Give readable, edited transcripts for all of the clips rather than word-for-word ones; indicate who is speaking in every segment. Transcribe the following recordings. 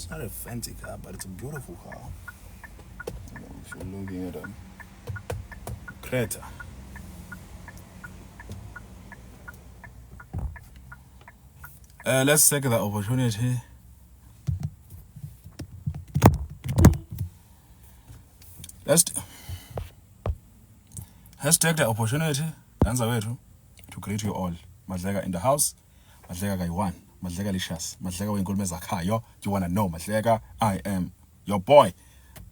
Speaker 1: It's not a fancy car, but it's a beautiful car. If you're looking at a Creta. Let's take the opportunity. Let's take the opportunity, to greet you all. Madlega in the house, Madlega Gaiwan, Madlega Lishas, Madlega Wingulmeza Kayo. You wanna know, Madlega? I am your boy.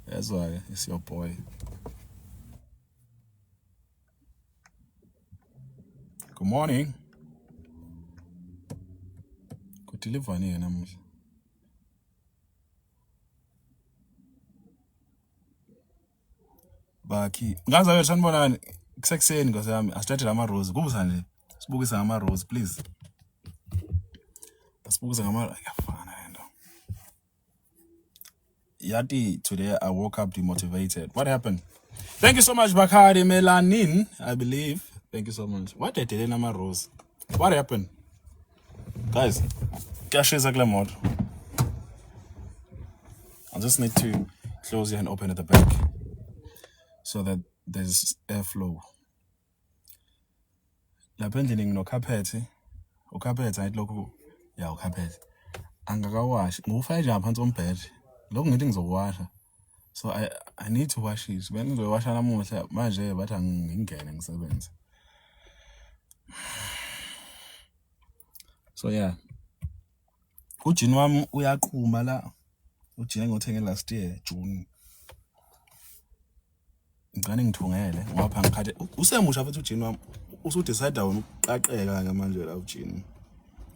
Speaker 1: That's why it's your boy. Good morning. Good delivery, namuhla. Baki. Ngaza wethu sanibonani kusekuseni ngosi yami. Asithathele ama-rose. Kubusa nje. Sibukise ngama-rose, please. Sibukise ngama-yafana lento. Yati, today I woke up demotivated. What happened? Thank you so much, Bakari Melanin, I believe. Thank you so much. What did I rose? What happened? Guys, cash is a glamour. I just need to close here and open at the back so that there's airflow. Lapha endlini nginocarpet. Ucarpet ayilokhu ya ucarpet. Angakawashi. Ngufaka nje ngaphansi kombhede. Lokho ngithi ngizowasha. So I need to wash it. When ngizowasha namuhla manje bathi angingene ngisebenze. So yeah. Ujini wami uyaqhuma la. Ujini ngothenga last year June. Ngicane ngithungele ngapha ngikhathe usemusha futhi ujini wami usudecide wona uqaqeka ke manje la ujini.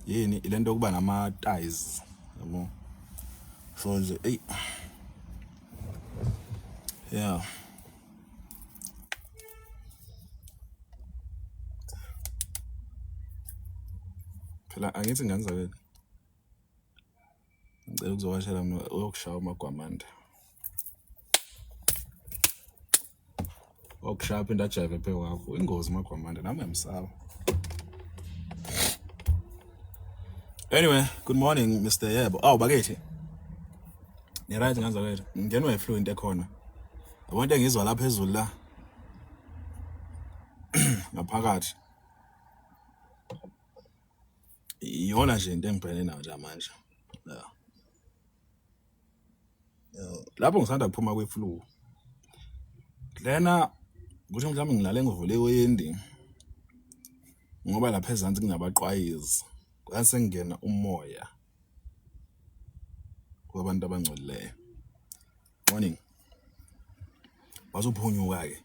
Speaker 1: Yini ilento kuba nama ties yabo. So nje hey. Yeah. Phela angithi ngenza ke. Ngicela ukuzowashela mina uyokushaya amagwamanda. Okushaya phinda ajive phe wakho ingozi amagwamanda nami emsaba. Anyway, good morning Mr. Yebo. Oh bakithi. Ni right ngenza ke. Ngenwe fluent ekhona. Abantu engizwa lapha phezulu la. Ngaphakathi. Iyona nje into engibhekene nayo nje manje. Yeah. Lapho ngisanda kuphuma kweflu. Lena ukuthi mhlawumbe ngilale ngivule iwindi. Ngoba lapha ezantsi kunabaqwayizi. Kwase ngena umoya. Kwabantu abangcolileyo. Morning. Bazophunyuka ke.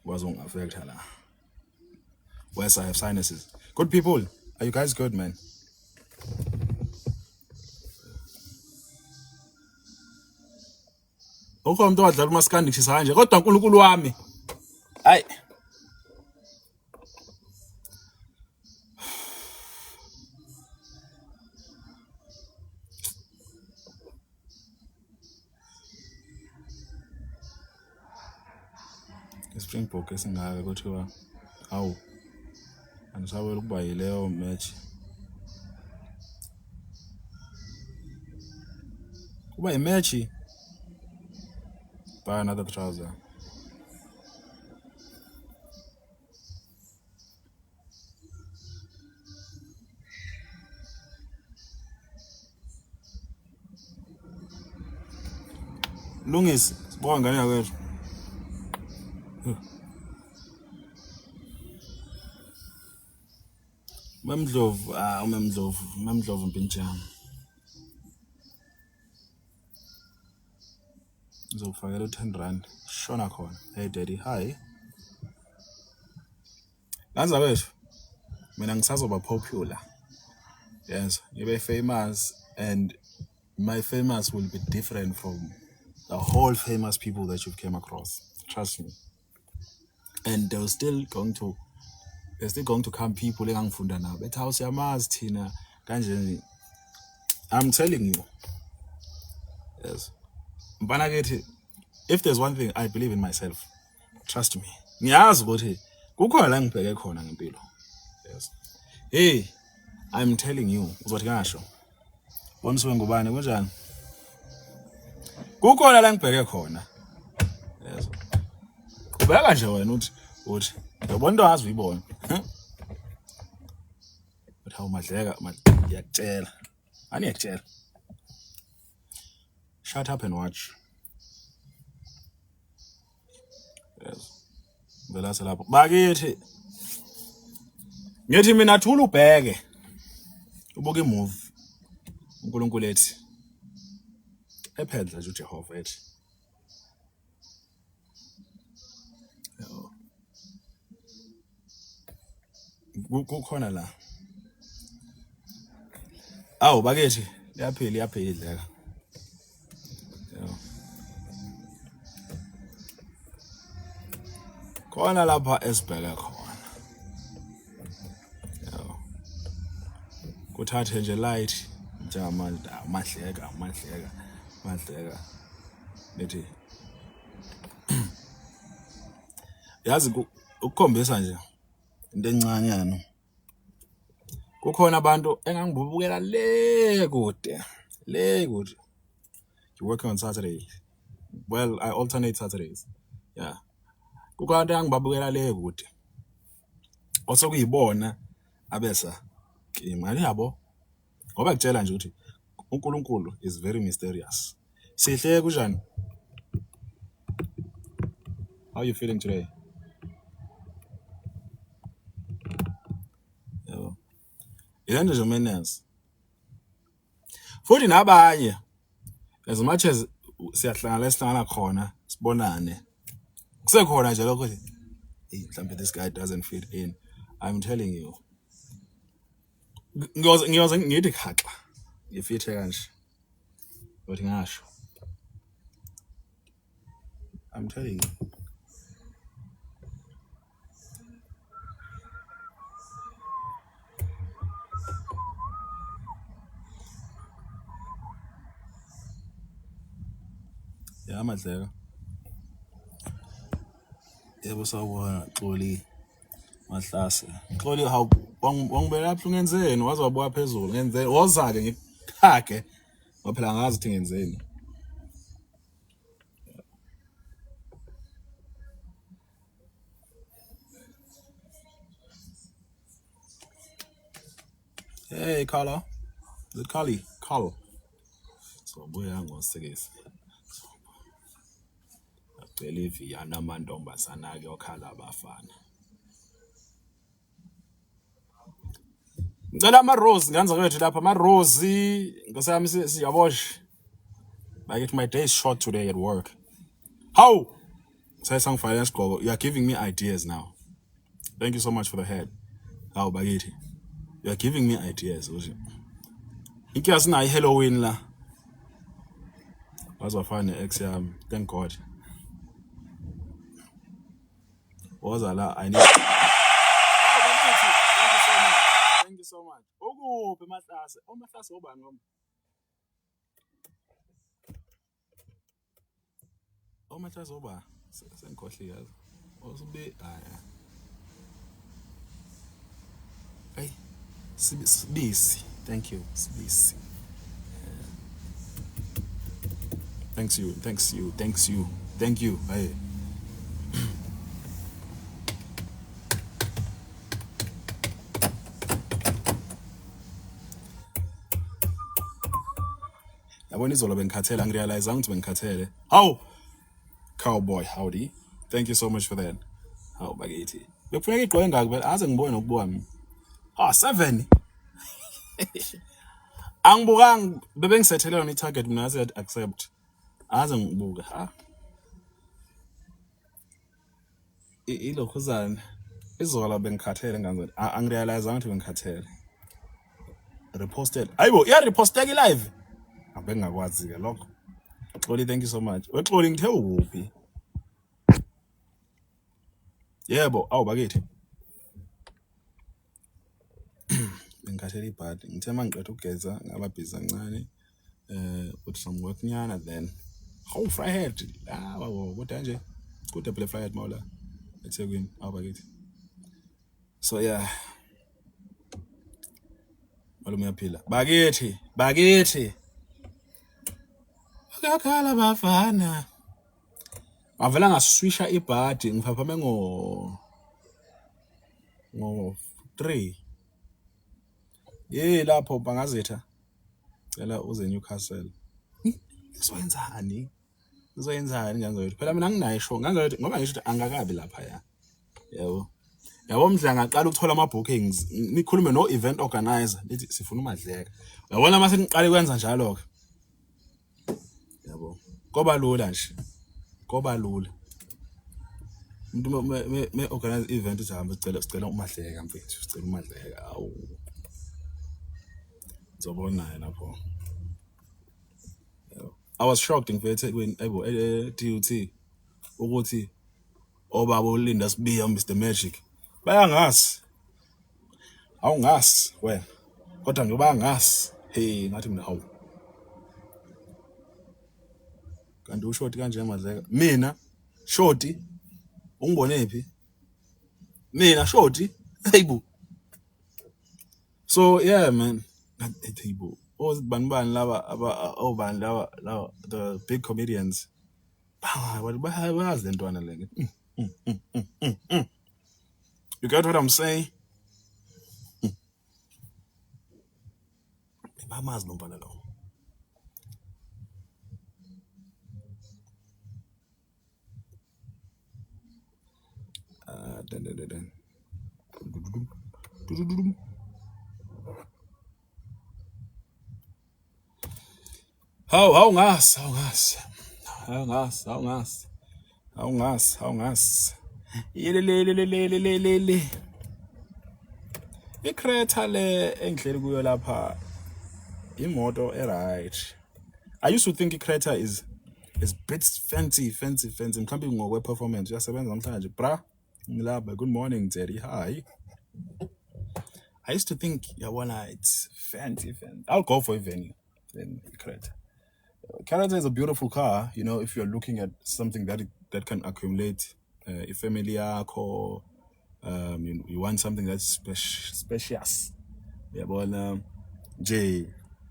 Speaker 1: Bazongaffecta la. Whereas I have sinuses. Good people. Are you guys good, man? Ukho umuntu wadlala umaskandi ngishisa kanje kodwa uNkulunkulu wami. Hayi. Springbok esingaka kuthiwa awu angisawela ukuba yileyo match. Kuba imatch buy another trouser. Lungisi sibonga ngane yakwethu. Mamdlovu mpintshana. Ngizokufakela u10 shona khona. Hey daddy, hi. Lanza kwethu. Mina ngisazoba popular. Yes, ngibe famous and my famous will be different from the whole famous people that you've came across. Trust me. And there's still going to come people engangifunda nabo. Bethi awusiyamazi thina kanje. I'm telling you. Yes. Mbana kethi if there's one thing I believe in myself. Trust me. Ngiyazi ukuthi kukhona la ngibheke khona ngempilo. Yes. Hey, I'm telling you, uzothi ngasho. Boniswe ngubani kunjani? kukhona la ngibheke khona. Yes. Ubeka nje wena uthi yabona into angazi uyibona. But how madleka ngiyakutshela. Ani yakutshela. Shut up and watch. Yes. Vela selapho. Bakithi. Ngithi mina thula ubheke. Ubuke imove. uNkulunkulu ethi ephendla nje uJehova ethi kukhona la awu bakethi iyaphila khona lapha esibheka khona kuthathe nje light njengamanje mahleka nethi yazi ukukhombisa nje into encanyana kukhona abantu engangibubukela le kude you working on Saturday. Well, I alternate Saturdays. Yeah. Kukhona abantu engangibabukela le kude osokuyibona abesa imali yabo ngoba ngitshela nje ukuthi uNkulunkulu is very mysterious. Sihle kunjani? How are you feeling today? Yena nje menace. Futhi nabanye as much as siyahlangana khona sibonane. Kusekhona nje lokho mhlambe this guy doesn't fit in. I'm telling you. Ngiyoze ngithi khaxa. Ngifithe kanje. But ngasho. I'm telling you. Yeah, amadleka. Yebo sawubona Xoli Mahlase. Xoli how wangibela lapho ngenzeni waze wabuya phezulu ngenzeni woza ke ngikhage ngophela ngazi ukuthi ngenzeni. Hey Carla. Is it Carly? Carl. So buya ngosekesi. Believe yana amantombazana ke okhala abafana. Ngicela ama rose nganza kwethu lapha ama rose ngosami siyabosh. Like my day is short today at work. How? Say some finance go. You are giving me ideas now. Thank you so much for the head. How bagithi? You are giving me ideas. Ikiasi na Halloween la. Wazofana ex yami. Thank God. Wazala I need. Thank you so much. Ukuphi Mahlase? Mahlase ubani ngoma? Mahlase ubani? Sengikhohli yazi. Osube hey. Sibisi. Thank you. Sibisi. Thanks you. Thank you. Hey. Yabona izolo bengikhathela ngirealize ukuthi bengikhathele. How? Cowboy, howdy. Thank you so much for that. How bakithi? Bekufuneka igqoke ngaki phela aze ngibone ukubuka 7. Angibukanga bebengisethelelwa ni target mina said accept. Aze ngibuka ilokhuzana izolo bengikhathele ngangeni angirealize ukuthi bengikhathele. Reposted. Ayibo iya reposteki live. Abengakwazi ke lokho. Xoli thank you so much. Wexoli ngithe ukuphi? Yebo, awu bakithi. Ngikhathele ibhadi. Ngithe mangiqeda ukugeza ngaba busy kancane. With some work nyana then. How Fryhead. Kodwa nje. Kude phela Fryhead mawla. eThekwini, awu bakithi. So yeah. Malume uyaphila. Bakithi. Kakhala bafana. Avela ngaswisha ibhadi ngiphaphame ngo 3. Lapho bangazitha. Cela uze Newcastle. Izoyenzani? Izoyenzani ngangathi phela mina nginayisho ngangathi ngoba ngisho ukuthi angakabi lapha ya. Yabo mdla ngaqala ukuthola ama bookings nikhulume no event organizer lithi sifuna uMadleka. Uyabona mase niqale kwenza njalo ke. Yabo. Koba lula nje. Koba lula. Umuntu me organize event izahamba sicela uMadleka mfethu sicela uMadleka awu. Zobona lapho. I was shocked ngifethe when DUT ukuthi obaba ulinda sibiya Mr Magic bayangasi awungasi wena kodwa nje bayangasi ngathi mina hawu kanti ushoti kanje Madleka mina shoti ungibone phi mina shoti heyibo so yeah man heyibo ozibani laba the big comedians bayazi lentwana le. You get what I'm saying? Bamazi nomfana lo. Hawungas. Yelelelelelelele. Ikreta le engihleli kuyo lapha imoto right. I used to think ikreta is bit fancy mhlawumbe ngokwe performance uyasebenza namhlanje bra ngilapha good morning Jerry hi. I used to think yabona it's fancy. I'll go for a venue then ikreta. Creta is a beautiful car, you know, if you're looking at something that can accumulate a family yakho, you want something that's spacious. Yeah, but J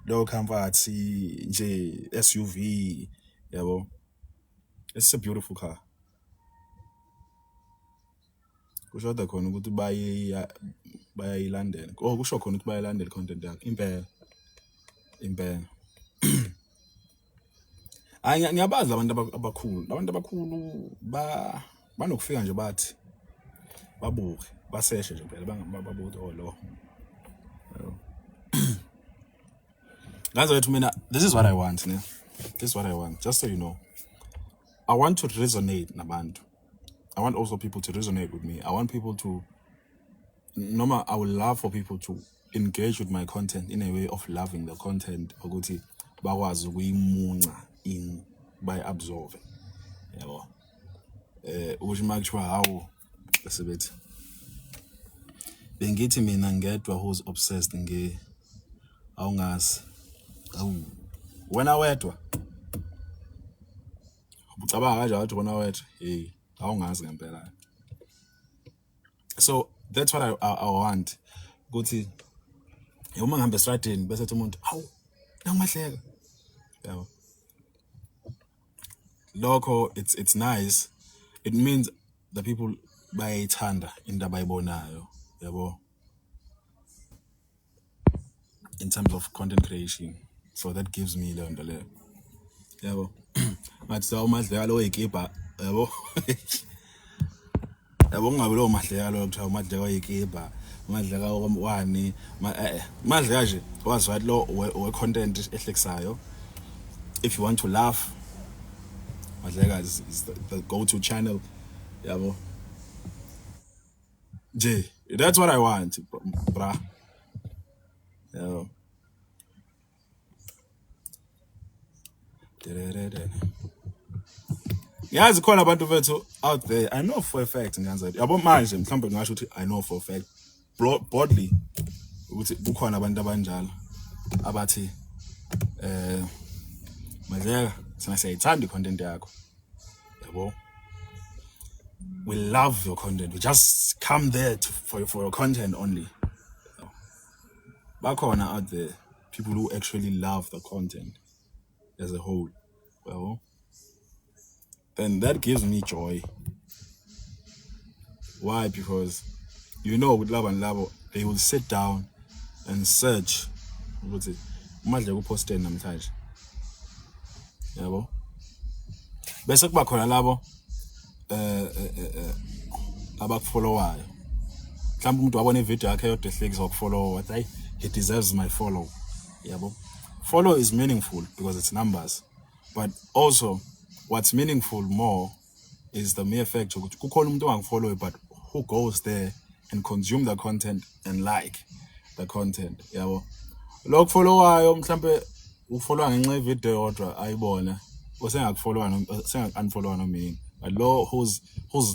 Speaker 1: low comfort, J SUV, yeah, well, it's a beautiful car. Kusho da khona ukuthi baya iLondon. Kusho khona ukuthi baya iLondon content yakhe. Impela. Ngiyabazi abantu abakhulu banokufika nje bathi babuke baseshe nje phela babuke lo ngaze mina this is what I want ne this is what I want just so you know I want to resonate nabantu. I want also people to resonate with me. I want people to I would love for people to engage with my content in a way of loving the content ukuthi bakwazi ukuyimunca in by absorbing yabo ukuthi makuthiwa hawo sebethi bengithi mina ngedwa who's obsessed awungazi wena wedwa ucabanga kanje wathi wena wedwa awungazi ngempela. So that's what I want ukuthi uma ngihambe estradini bese ethi umuntu hawu nangimahleka yabo lokho it's nice. It means the people bayayithanda into abayibonayo yabo in terms of content creation, so that gives me leyo nto leyo yabo ngathi sa uMadleka lo weyikipa yabo yabo kungabe lo Madleka lo kuthiwa uMadleka weyikipa uMadleka wani Madleka nje wazi wathi lo we content ehlekisayo. If you want to laugh, Madleka is the go-to channel yabo J. That's what I want, brah. Yabo yazi khona abantu bethu out there, I know for a fact ngiyanzathi yabo manje mhlawumbe ngisho ukuthi I know for a fact broadly ukuthi kukhona abantu abanjalo abathi Madleka sina siyayithanda content yakho yabo, we love your content, we just come there for your content only. Bakhona out there people who actually love the content as a whole Well, then that gives me joy. Why? Because with Love and Labo, they will sit down and search ukuthi manje kuposte namhlanje. Yabo. Bese kuba khona labo abakufollowayo. Mhlawumbe umuntu wabona ivideo yakhe yodwa ehlekisa ukufollow wathi he deserves my follow. Yabo. Follow is meaningful because it's numbers. But also what's meaningful more is the mere fact ukuthi kukhona umuntu ongakufollow but who goes there and consume the content and like the content. Yabo. Lo kufollowayo mhlambe ufollowa ngenxa yevideo yodwa ayibona unfollow no meaning. But lo who's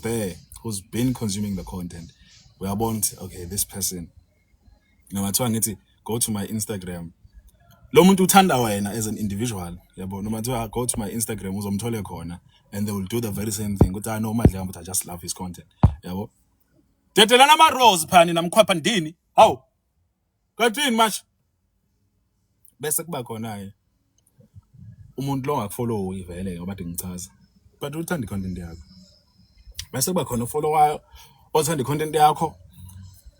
Speaker 1: there, who's been consuming the content. We are born okay, this person. No matter what, go to my Instagram. Lo muntu uthanda wena as an individual. Yabo, no matter what, go to my Instagram uzomthole khona and they will do the very same thing. Ukuthi no Madleka but I just love his content. Yabo. Dedelana ama rose phani namkhwapha ndini. Hawu. Kathini manje? Bese kuba khona umuntu lo ongakufollow ivele ngoba ngichaza. But uthanda i-content yakho. Bese kuba khona ufollowayo othanda i-content yakho,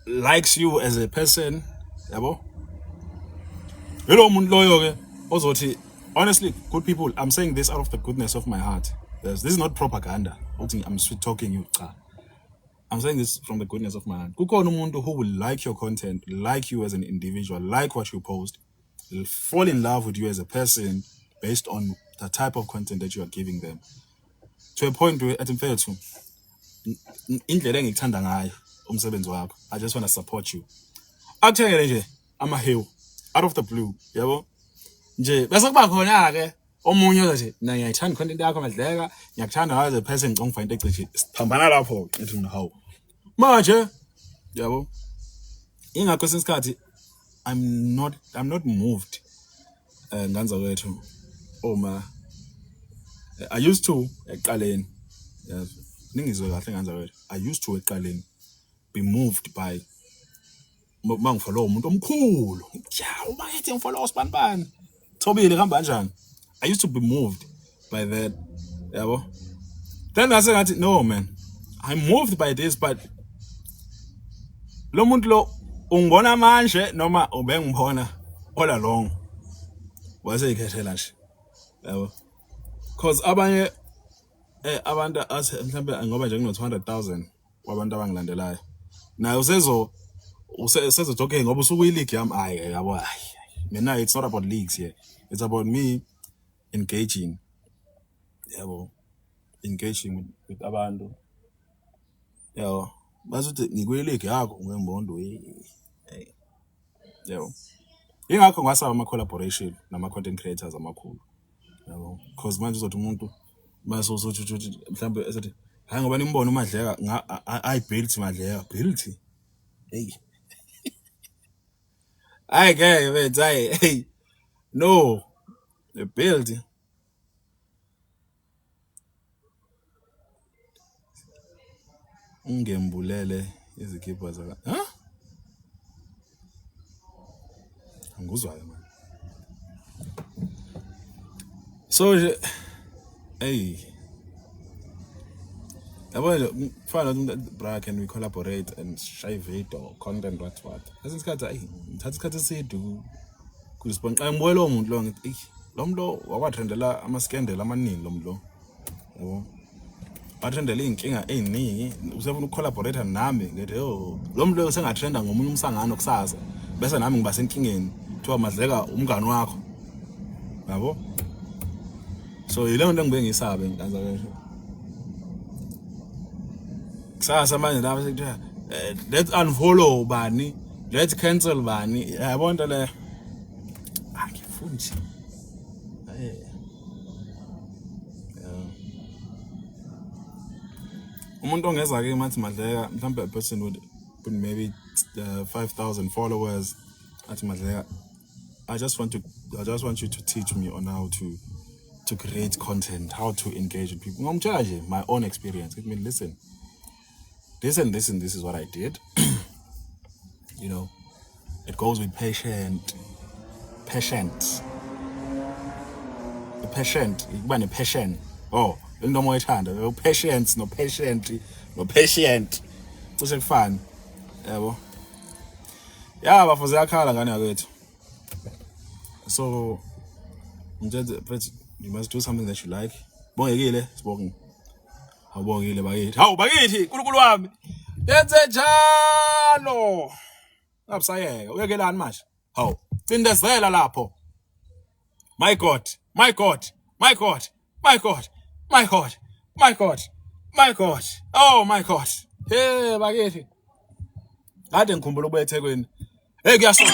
Speaker 1: likes you as a person, yabo. Hello umuntu loyo ke ozothi honestly, good people, I'm saying this out of the goodness of my heart. This is not propaganda. I'm sweet talking you. I'm saying this from the goodness of my heart. Kukhona umuntu who will like your content, like you as an individual, like what you post, fall in love with you as a person based on the type of content that you are giving them. To a point where at mfethu indlela engikuthanda ngayo umsebenzi wakho, I just want to support you. Akuthengele nje ama-hill out of the blue, yabo. Nje bese kuba khona ke omunye ozathi mina ngiyayithanda content yakho Madleka, ngiyakuthanda as a person ngicongifana into ecishe siphambana lapho ethi mina hawu. Manje yabo. Ingakho sesikhathi I'm not moved nganza kwethu oma I used to eqaleni. Yes. Ningizwe kahle nganza kwethu. I used to eqaleni be moved by mangifollow umuntu omkhulu. Ja, uma ethi ngifollow sibanibani. Thobile kuhamba kanjani? I used to be moved by that. Yabo. Then I said no man. I'm moved by this but lo muntu lo ungibona manje noma ubengibona all along. Wase ikhethela nje. Yabo. Cause abanye abantu mhlambe ngoba nje ngino 200,000 wabantu abangilandelayo. Nayo usezo okay ngoba usuku ileague yami yabo hayi. Mina it's not about leagues here. It's about me engaging. Yabo. Engaging with abantu. Yabo. Bazothi ngikwe league yakho ngembondo hey. Yabo. Ingakho ngasaba ama collaboration nama content creators amakhulu. Yabo. Cause manje uzothi umuntu mase uzothi mhlambe esethi hayi ngoba nimbona uMadleka I built Madleka built. Hey. I get it, hey. No. The build. Ungembulele izikhipha zaka. Huh? Anguzwayo man. So hey. Bra, can we collaborate and shave it or content what? Asikhathi ngithatha isikhathi eside kurespond xa ngibona lo muntu lo ngithi lo muntu wakwatrendela ama scandal amaningi lo muntu lo. Yabo. Watrendela inkinga eziningi usefuna ukucollaborate nami ngithi lo muntu lo sengatrenda ngomunye umsangano kusasa bese nami ngiba senkingeni kuthiwa Madleka umngani wakho. Yabo. So yile nto ngibe ngisabe ngikanza kasho. Kusasa manje lapha sekuthiwa let's unfollow bani, let's cancel bani. Yabo nto le angifundi. Umuntu ongeza ke mathi Madleka mhlambe a person would put maybe 5,000 followers at Madleka. I just want you to teach me on how to create content, how to engage with people. Ngomtshela nje my own experience. Let me listen. This and this is what I did. You know, it goes with patience. patient kuba ne-passion into moyithanda patience no-patient cishe kufani yabo ya bafuze yakhala ngane yakwethu so but you must do something that you like bongekile sibonge awubongile bakithi bakithi uNkulunkulu wami yenze njalo ngabusayeka uyekelani manje cindezela lapho my god my god my god my god my god my god my god oh my god bakithi kade ngikhumbula ukuya eThekwini kuyasonto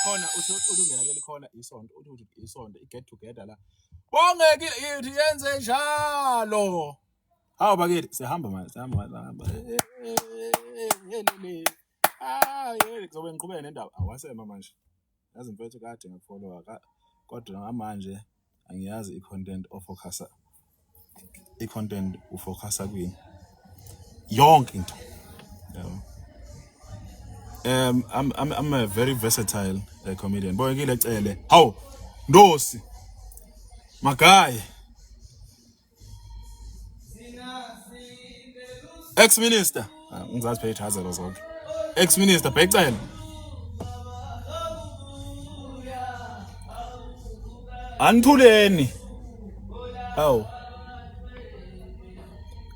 Speaker 1: khona uthi ungenakeli khona isonto uthi isonto i-get together la bongekile ithi yenze njalo bakithi sihamba manje sihamba kuzobe ngiqhubeke nendaba awasema manje yazi mfethu kade ngafollowa kodwa ngamanje angiyazi i-content ufocusa kwini yonke into I'm a very versatile comedian bongekile cele Ndosi Magai ex-minister ngizazi phela ichazelo zonke ex-minister Becele Anthuleni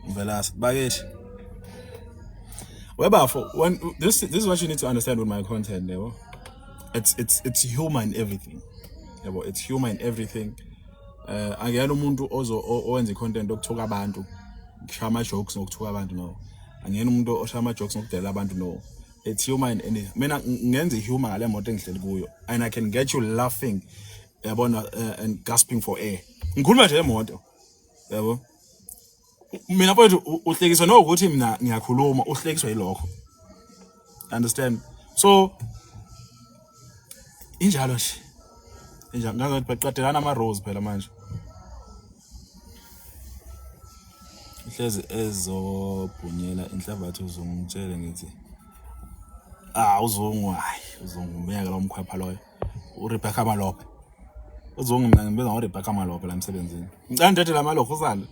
Speaker 1: Velas bakithi webafo when this is what you need to understand with my content yabo it's humor in everything yabo it's humor in everything angiyena umuntu owenza icontent okuthuka abantu kushama jokes nokuthuka abantu no angiyena umuntu oshama jokes nokudela abantu no it's humor in anything mina ngenza ihumor ngale moto engihleli kuyo and I can get you laughing yabona and gasping for air ngikhuluma nje emoto yabo mina mfowethu uhlekiswa nokuthi mina ngiyakhuluma uhlekiswa yilokho understand so injalo nje ngathi baqadelana ama rose phela manje ihlezi ezobhunyela inhlabathi uzongitshela ngithi uzongumeka lo mkhwapha loyo uRebecca Malope uzongimna ngibenza ngoRebecca Malope la emsebenzini ngicela ndethe la malokho usale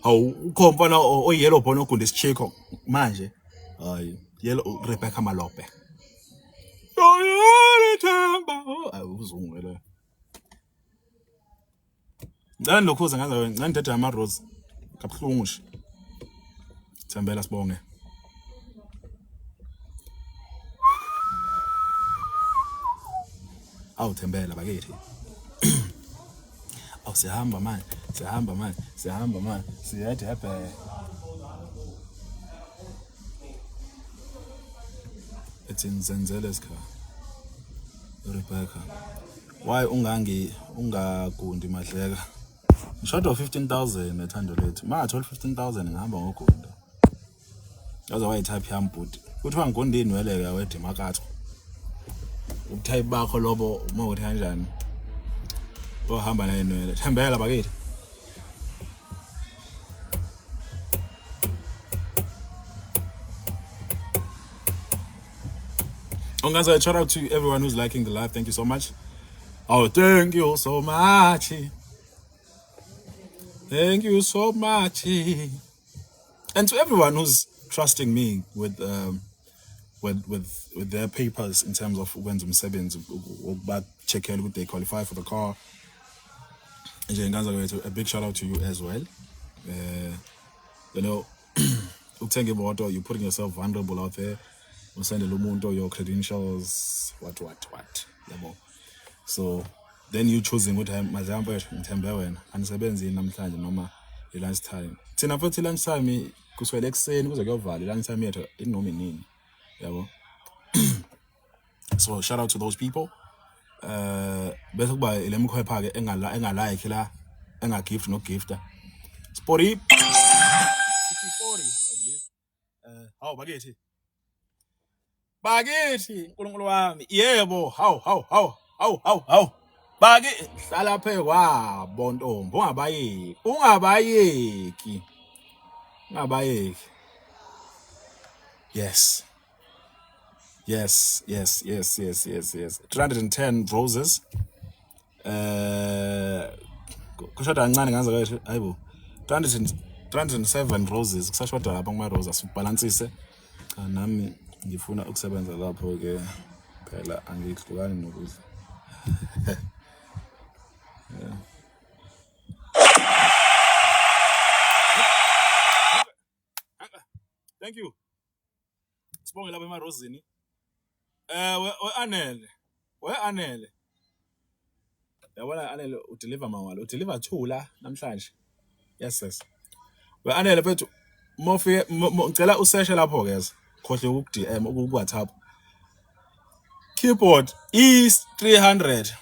Speaker 1: ukhomfana oyellow bona ogunda isichiko manje yellow Rebecca Malope thamba uzungele ngicela lokhuza ngaza wena ngicela ndethe ama rose kabuhlungu nje Thembela sibonge Thembela bakithi sihamba manje siyade hapha ethi nizenzele isikha Rebecca why ungagundi Madleka ngishado 15,000 ethando lethu mathola 15,000 ngihamba ngogunda yaze wayitype yami bhuti kuthiwa ngigondini weleka wedima makatho utype bakho lobo uma uthi kanjani ohamba naye nwele Thembela bakithi guys, shout out to everyone who's liking the live. Thank you so much. Thank you so much. Thank you so much. And to everyone who's trusting me with their papers in terms of when umsebenzi about check would they qualify for the car. A big shout out to you as well. You know, you're putting yourself vulnerable out there. Send your credentials, what. So then you choosing what time ngithembe wena anisebenzi namhlanje noma lunch time. Thina futhi lunch time kuswele ekseni kuze kuyovala lunch time yethu inoma inini. Yabo. So shout out to those people. Bese kuba ile mkhwepha ke engalike la engagift no gifter. Spori 40 I believe. Bakithi uNkulunkulu wami yebo hawu baki hlala phe kwabo ntombi ungabayeki yes 310 roses kushoda kancane ngaze kwethu hayibo 307 roses kusashoda lapha kuma-roses asibhalansise cha nami ngifuna ukusebenza lapho-ke phela angihlukani nokudla. Thank you. Sibonge lapha emarozini. We-Anele. Yabona Anele udeliver mawala. Udeliver 2 la namhlanje. Yes. We-Anele mfethu mofike ngicela useshe lapho guys. Khohle uku-DM ku-WhatsApp. Keyboard is 300.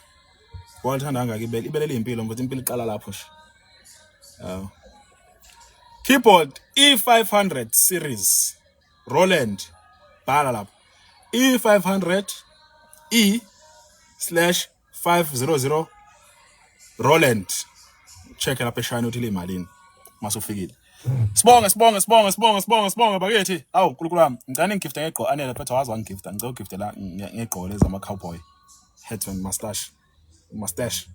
Speaker 1: Walithanda ngaka ibelele impilo mfethu impilo iqala lapho nje. Keyboard E500 series Roland bhala lapha E500 E/500 Roland check lapha eshine uthi imalini masufikile. Sibonge bakithi. Awu nkulunkulu wami ngicela ngigifte ngegqo Anele mfethu wazi wangigifta ngicela ugiftela ngegqo lezi ama cowboy hats and mustache.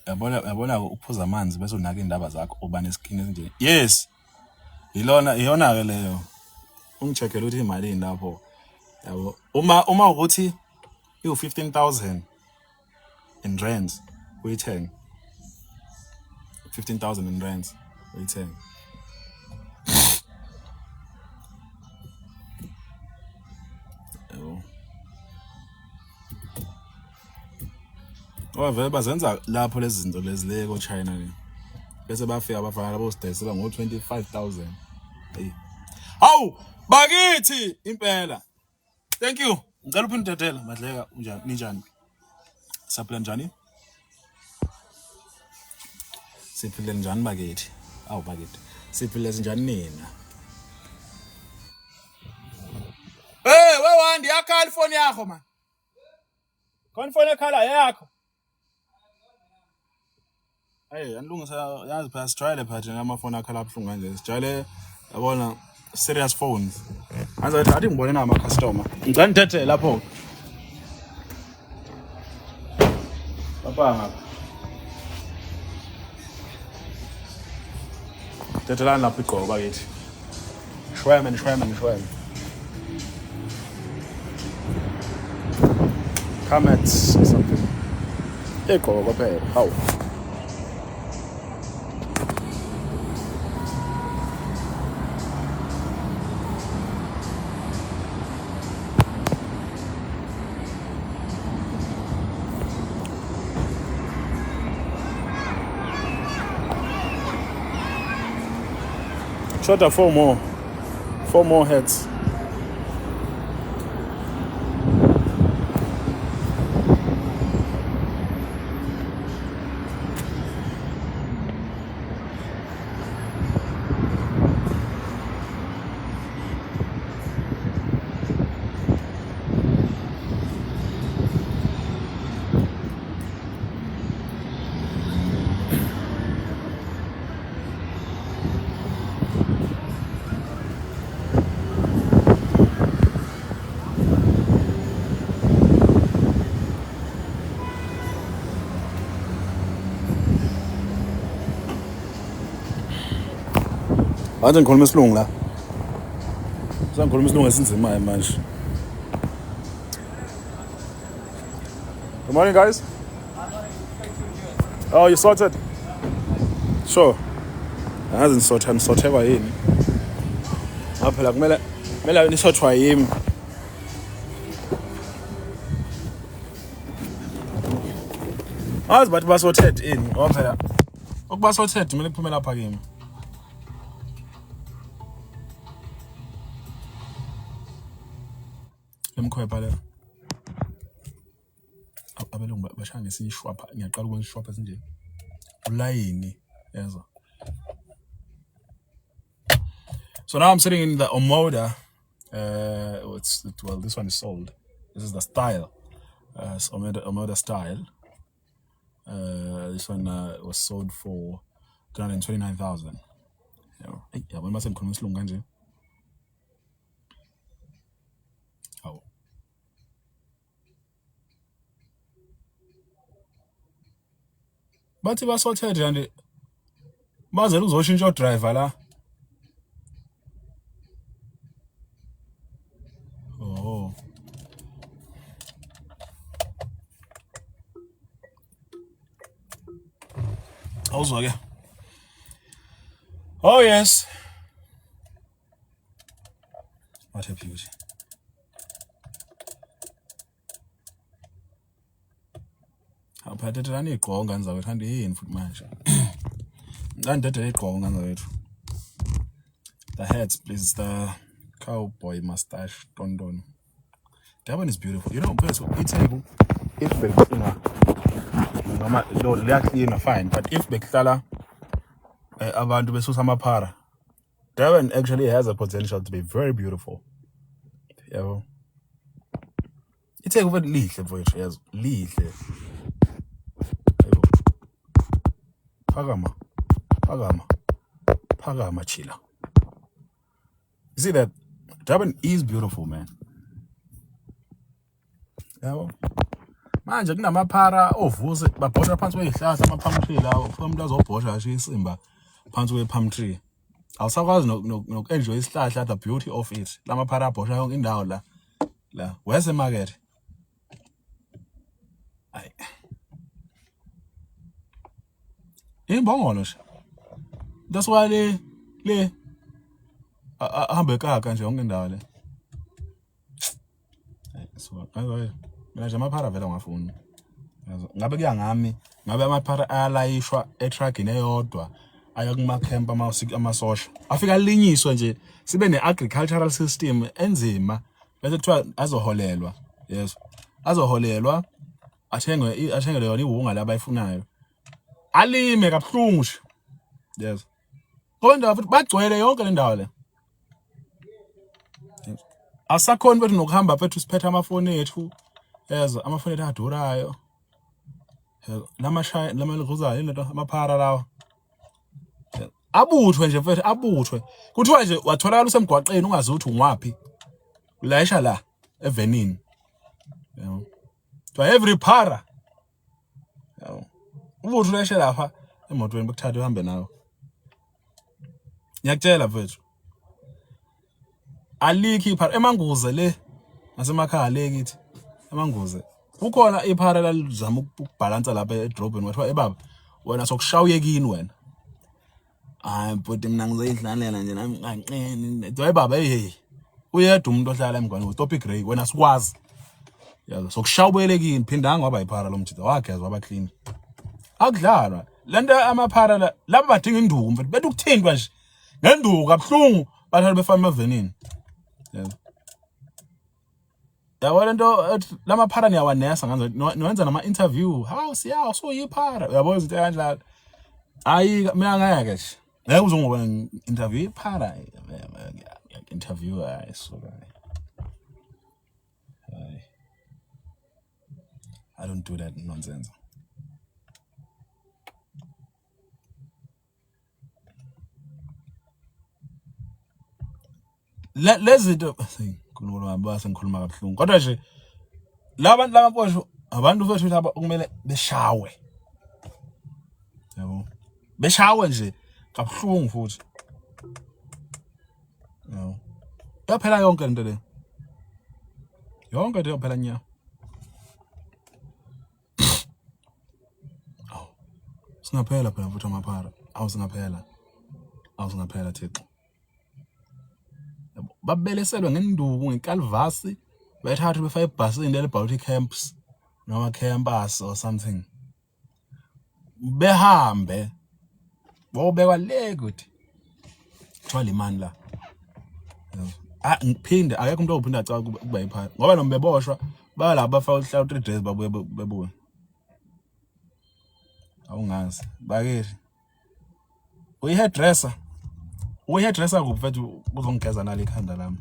Speaker 1: Yabona ukuphuza amanzi bese unaka indaba zakho uba neskin esinje. Yes. Iyona ke leyo. Ungicheckela ukuthi imali lapho. Yabo. Uma ukuthi u15,000 in rands uyithenga. 15,000 in rands uyithenga. Yabo. Vele bazenza lapho lezi zinto lezi le ko China ke. Bese bafika abafana bosidayisela ngo25,000. Hey. Hawu bakithi impela. Thank you. Ngicela uphinde udedela madleka unjani ninjani? Saphila njani? Siphile njani bakithi? Awu bakithi. Siphile njani nina? Hey, wewandi yakhala ifoni yakho man. Khona ifoni ekhala yakho. Hey, anilungisa yazi phela sijwayele phela thina amafoni akhala abhlungu kanje. Sijwayele yabona serious phones. Anze athi ngibone na ama customer. Ngicela ndethe lapho. Papa ngapha. Dethelana lapho igqoko bakithi. Shweme. Comments something. Igqoko kwaphela. Hawu. Shorter 4 more heads. Ade ngikhuluma isilungu la. Ngikhuluma isilungu esinzima manje. Good morning guys. Oh, you sorted? Sure. Angazi nisorthelwa yini. Phela kumele nisortwa yimi. Azi bathi basorted ini ngoba phela ukuba sorted kumele kuphume lapha kimi. Lemkhwepha le. Abelungu bashaya ngesishwapha ngiyaqala ukweshwapha sinje. Ulayini yezwa. So now I'm sitting in the Omoda. This one is sold. This is the style. It's Omoda style. This one was sold for 329,000. Yeah, when I say ngikhuluma isilungu kanje. bathi basorted and bazela uzoshintsha driver la. Oh. Also, yeah. Oh yes. What a beauty. Aphathethe igqoko ngani zawethu andiyini futhi manje. Ngandethe igqoko ngani zawethu. The hats, please. The cowboy mustache, Dondon. That one is beautiful. You know, because it's able, if beklina, liyaklina fine, but if beklala abantu besusa amaphara, that one actually has a potential to be very beautiful. Yeah. It's able lihle mfowethu, yes, lihle. Phakama chila. You see that Durban is beautiful, man. Yabo. Manje kunamaphara ovuse babhosha phansi kwezihlahla ama-palm tree lawo. Ufika umuntu azobhosha nje isimba phansi kwe-palm tree. Awusakwazi noku-enjoy isihlahla, the beauty of it. Lamaphara abhosha yonke indawo la. Where's the market? Ayi. Imbongolo nje. That's why le ahambe kaka nje yonke indawo le. So mina nje amaphara vele ngafuni. Ngabe kuya ngami, ngabe amaphara ayalayishwa etruckini eyodwa aya kuma-camp amasosha. Afika linyiswe nje sibe ne-agricultural system enzima bese kuthiwa azoholelwa. Yes. Azoholelwa athengele yona iwunga labayifunayo. Alime kabuhlungu nje. Yes. Kodwa futhi bagcwele yonke le ndawo le. Asakhona bethu nokuhamba bethu siphethe amafoni ethu. Yes, amafoni ethu adurayo. Lamaluzayo into amaphara lawa. Abuthwe nje mfethu, abuthwe. Kuthiwa nje watholakala usemgwaqeni ungazi ukuthi ungwapi. Ulayisha la evenini. Yabo. To every para. Yabo. Ubuthi ulayisha lapha emotweni bekuthatha uhambe nawo. Ngiyakutshela mfethu. Alikho iphara emanguze le nasemakhaya le kithi. Emanguze. Kukhona iphara lalizama ukubhalansa lapha edrobheni wathiwa ebaba wena sokushawuyekini wena. Hayi but mina ngizayidlalela nje nami nqanqene. Doy baba hey. Uyedwa umuntu ohlala emgwaqweni uTopic Gray wena sikwazi. Yazo sokushawubelekini phindanga waba iphara lo mjida wagezwa waba clean. Akudlalwa. Lento amaphara la laba badinga induku mfethu bethu ukuthindwa nje. Ngenduku kabuhlungu bahlala befama evenini. Yeah. Yabo lento lamaphara niyawanesa nganje niwenza nama interview. How siya so yiphara. Uyabo izinto kanjalo. Ayi mina ngeke nje. Ngeke uzongibona interview iphara. Interview so I don't do that nonsense. Lezinto ngikhuluma base ngikhuluma kabuhlungu kodwa nje labantu labaposho abantu bethu laba okumele beshawe. Yabo. Beshawe nje kabuhlungu futhi. Yabo. Yaphela yonke into le. Yonke into yaphela nya. Aw. Singaphela phela futhi amaphara. Singaphela Thixo. Babeleselwe ngenduku ngekalvasi bethathu befa ebhasini leli Baltic camps noma campus or something. Behambe bobekwa le kuthi thwala imani la. Ngiphinde akekho umuntu ophinda acaba kuba yiphara ngoba noma beboshwa balabo bafaka uhlala 3 days babuye bebuye. Awungazi bakithi uyihairdresser kuphi mfethu uzongigeza nalo ikhanda lami.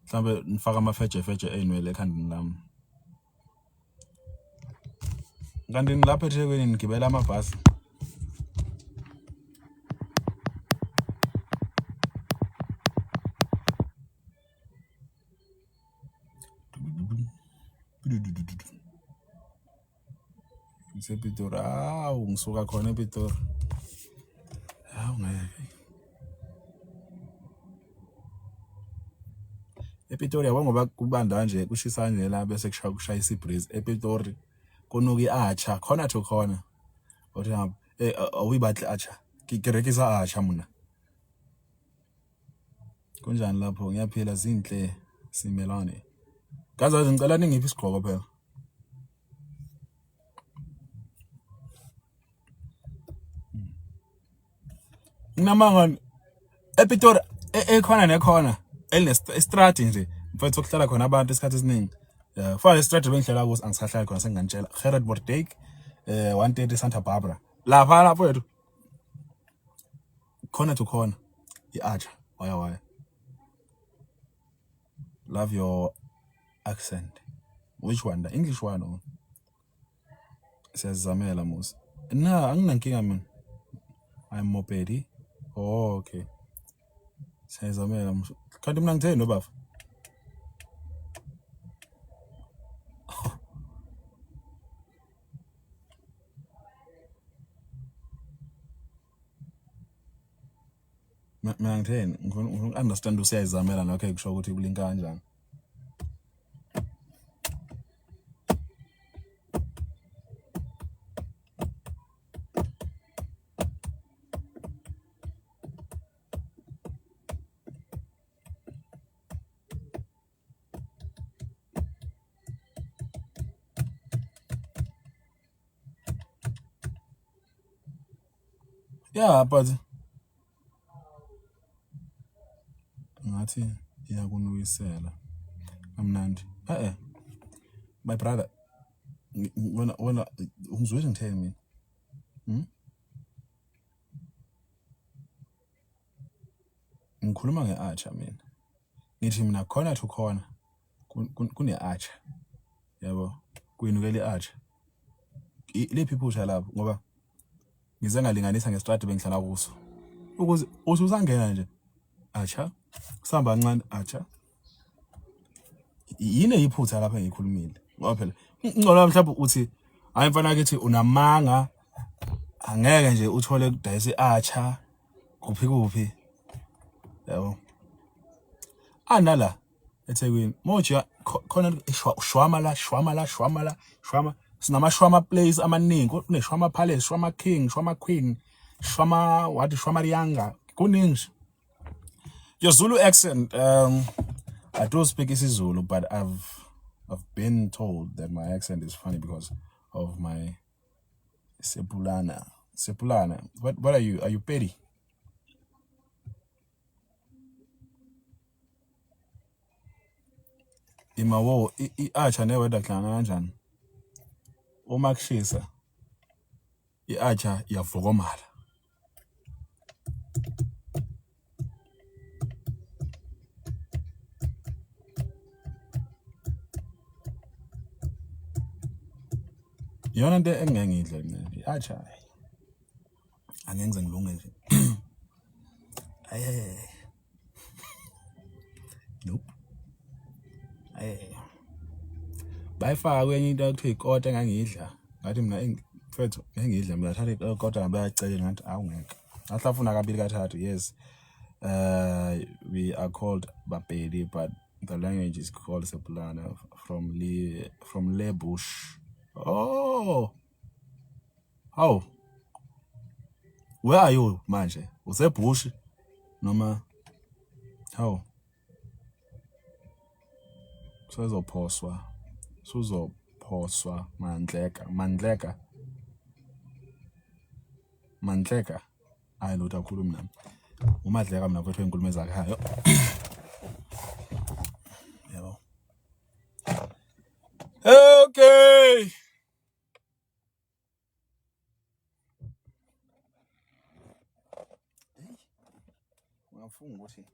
Speaker 1: Mhlambe nifaka amafeje enwele ekhandini lami. Kanti ngilapha eThekwini ngigibela amabhasi. NgisePitori. Hawu ngisuka khona ePitori. Hawu ngeke. ePitori yabo ngoba kubanda nje kushisa nje la bese kushaya isibreeze ePitori kunuka iacha khona to khona othi awibahle acha ngigerekisa acha mina kunjani lapho ngiyaphila zinhle simelane ngazazi ngicela ningiphi isigqoko phela nginamanga ePitori ekhona nekhona elinestrati nje mfethu okuhlala khona abantu isikhathi esiningi fana istrati bengihlala kuso angisahlali khona senginganitshela Gerard Bordek 130 Santa Barbara lapha wethu khona to khona iacha waya love your accent which one the English one or siyazamela musa anginankinga mina I'm mopedi oh okay siyazamela musa kanti mina ngitheni nobaba mina ngitheni ngifuna understand usiyazamela nokho ekusho ukuthi kulinka kanjani yeah but ngathi iyakunuyisela amnandi my brother wena ungizwe ngitheni mina ngikhuluma ngeacha mina ngithi mina khona to khona kune-acha yabo kuyinukela i-acha lephi iphutha lapho ngoba ngize ngalinganisa ngestrati bengihlala kuso ukuze usangena nje acha kusamba kancane acha yini iphutha lapha engikhulumile ngoba phela ngcono mhlawumbe uthi hayi mfana kithi unamanga angeke nje uthole kudayisa i-acha kuphi yabo anala eThekwini moja khona shwama sinamashwama place amaningi kuneshwama palace shwama king shwama queen shwama what shwama rianga kuningi your Zulu accent I don't speak isiZulu but I've been told that my accent is funny because of my Sepulana what are you petty imawo iacha neweather kuhlangana kanjani uma kushisa iacha iyavokomala yona into engengidle mina iacha angenze ngilunge nje nope bayifaka kwenye into ekuthiwa ikota engangidla ngathi mina mfethu engidla mina thatha ikota ngabayacela ngathi awungeke ahlafuna kabili kathathu yes we are called Bapedi but the language is called Sepulana from Le Bush oh where are you manje usebush noma how suzophoswa mandleka hayi lo takhulu mina umadleka mina mfethu inkulumo ezakhayo yebo okay ngafunga ukuthi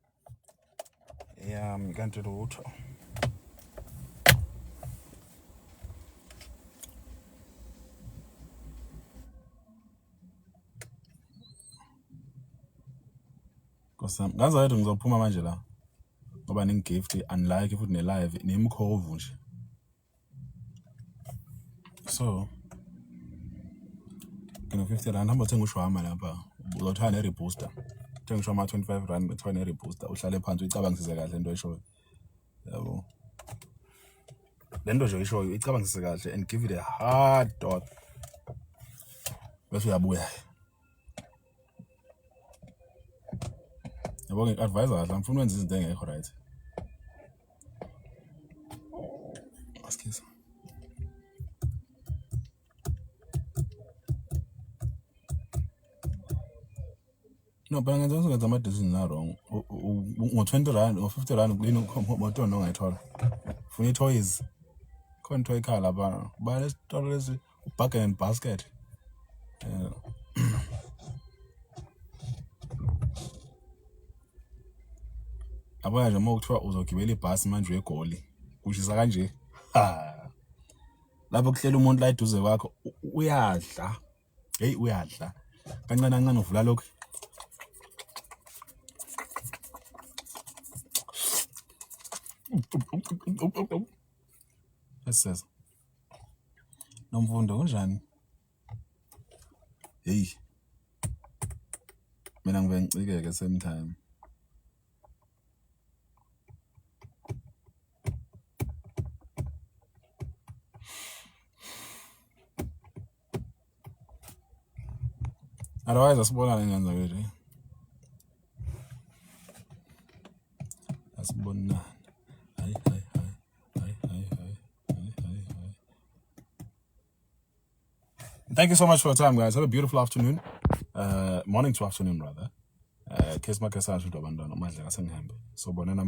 Speaker 1: kanti lutho ngaze wathi ngizophuma manje la ngoba ningigift unlike futhi ne-live nemkhovu nje so okay, no 50 rand. Hamba uthenga ushwama lapha. Uzothatha ne-rebooster. Uthenga ushwama 25 rand, uthatha ne-rebooster. Uhlale phansi uyicabangisise kahle into oyishoyo. Yabo. Le nto nje oyishoyo uyicabangisise kahle and give it a hard thought. Bese uyabuya. Yabo ngi-advise kahle, ngifuna wenza izinto engekho right. Excuse. No, but I'm going to decision now wrong. 20 rand or 50 rand, you know, what don't know at all. For your toys, can't toy car, but let's tolerate bucket and basket. Abanye nje mawuthiwa uzogibela ibhasi manje uyeGoli kushisa kanje lapho kuhlela umuntu la eduze kwakho uyadla uyadla kancane kancane uvula lokho Yes. Nomfundo kunjani? Hey. Mina ngibe ngicikeke same time. Otherwise asibonane ngenza kwethu. Asibonane. Hayi. Thank you so much for your time, guys. Have a beautiful afternoon. Morning to afternoon, rather. Kiss my kiss out to the abandon. So, bonana.